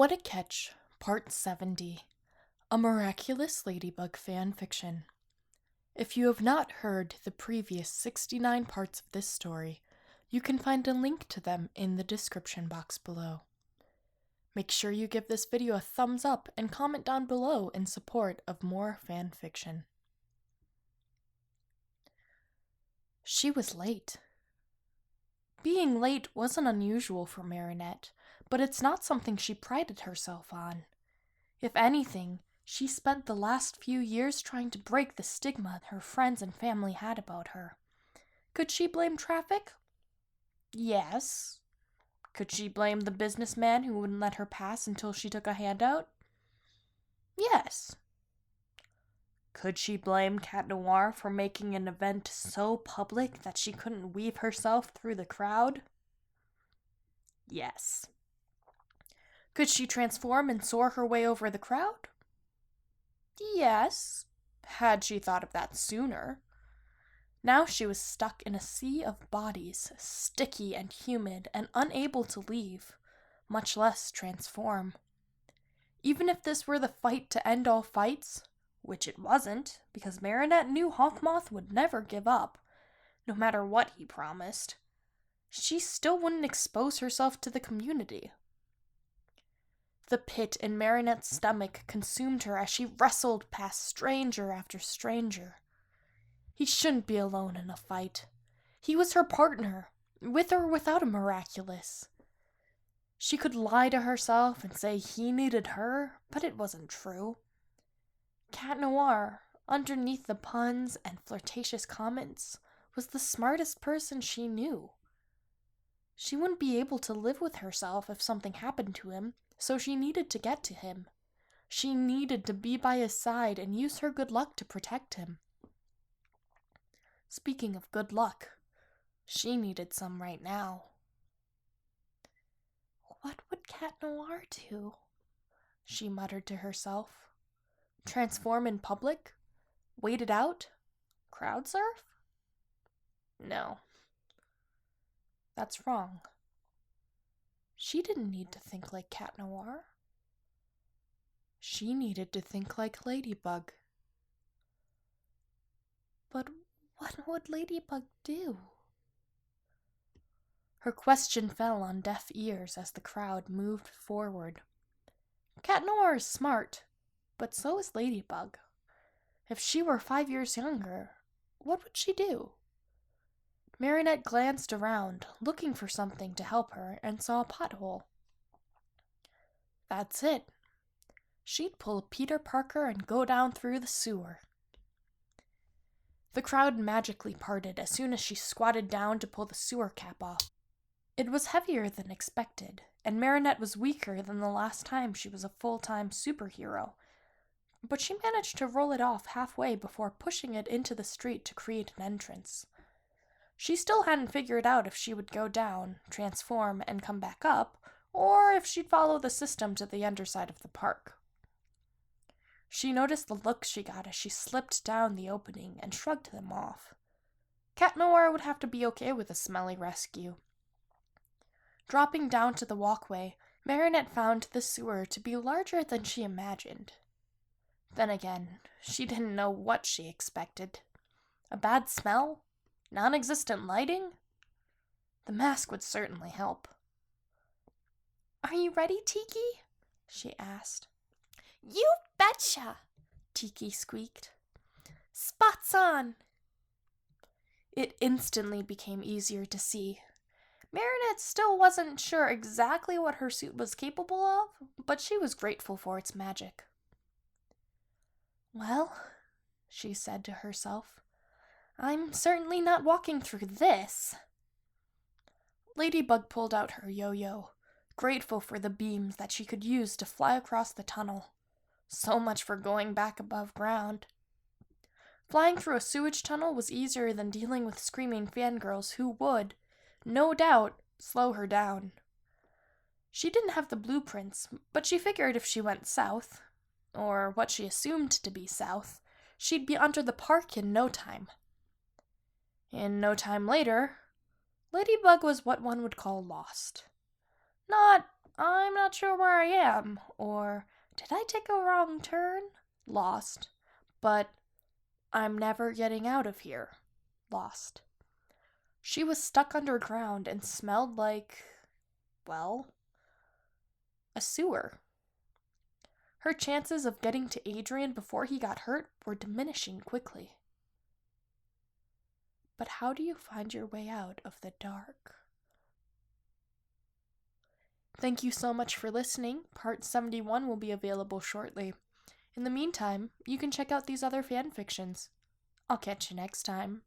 What a Catch, Part 70, a Miraculous Ladybug Fanfiction. If you have not heard the previous 69 parts of this story, you can find a link to them in the description box below. Make sure you give this video a thumbs up and comment down below in support of more fanfiction. She was late. Being late wasn't unusual for Marinette, but it's not something she prided herself on. If anything, she spent the last few years trying to break the stigma her friends and family had about her. Could she blame traffic? Yes. Could she blame the businessman who wouldn't let her pass until she took a handout? Yes. Could she blame Cat Noir for making an event so public that she couldn't weave herself through the crowd? Yes. Could she transform and soar her way over the crowd? Yes, had she thought of that sooner. Now she was stuck in a sea of bodies, sticky and humid and unable to leave, much less transform. Even if this were the fight to end all fights, which it wasn't, because Marinette knew Hawkmoth would never give up, no matter what he promised, she still wouldn't expose herself to the community. The pit in Marinette's stomach consumed her as she wrestled past stranger after stranger. He shouldn't be alone in a fight. He was her partner, with or without a miraculous. She could lie to herself and say he needed her, but it wasn't true. Cat Noir, underneath the puns and flirtatious comments, was the smartest person she knew. She wouldn't be able to live with herself if something happened to him, so she needed to get to him. She needed to be by his side and use her good luck to protect him. Speaking of good luck, she needed some right now. What would Cat Noir do? She muttered to herself. Transform in public? Wait it out? Crowd surf? No. That's wrong. She didn't need to think like Cat Noir. She needed to think like Ladybug. But what would Ladybug do? Her question fell on deaf ears as the crowd moved forward. Cat Noir is smart, but so is Ladybug. If she were 5 years younger, what would she do? Marinette glanced around, looking for something to help her, and saw a pothole. That's it. She'd pull a Peter Parker and go down through the sewer. The crowd magically parted as soon as she squatted down to pull the sewer cap off. It was heavier than expected, and Marinette was weaker than the last time she was a full-time superhero, but she managed to roll it off halfway before pushing it into the street to create an entrance. She still hadn't figured out if she would go down, transform, and come back up, or if she'd follow the system to the underside of the park. She noticed the looks she got as she slipped down the opening and shrugged them off. Cat Noir would have to be okay with a smelly rescue. Dropping down to the walkway, Marinette found the sewer to be larger than she imagined. Then again, she didn't know what she expected. A bad smell? Non-existent lighting? The mask would certainly help. Are you ready, Tiki? She asked. You betcha, Tiki squeaked. Spots on! It instantly became easier to see. Marinette still wasn't sure exactly what her suit was capable of, but she was grateful for its magic. Well, she said to herself, I'm certainly not walking through this. Ladybug pulled out her yo-yo, grateful for the beams that she could use to fly across the tunnel. So much for going back above ground. Flying through a sewage tunnel was easier than dealing with screaming fangirls who would, no doubt, slow her down. She didn't have the blueprints, but she figured if she went south, or what she assumed to be south, she'd be under the park in no time. In no time later, Ladybug was what one would call lost. Not I'm not sure where I am, or did I take a wrong turn? Lost. But I'm never getting out of here. Lost. She was stuck underground and smelled like, well, a sewer. Her chances of getting to Adrian before he got hurt were diminishing quickly. But how do you find your way out of the dark? Thank you so much for listening. Part 71 will be available shortly. In the meantime, you can check out these other fan fictions. I'll catch you next time.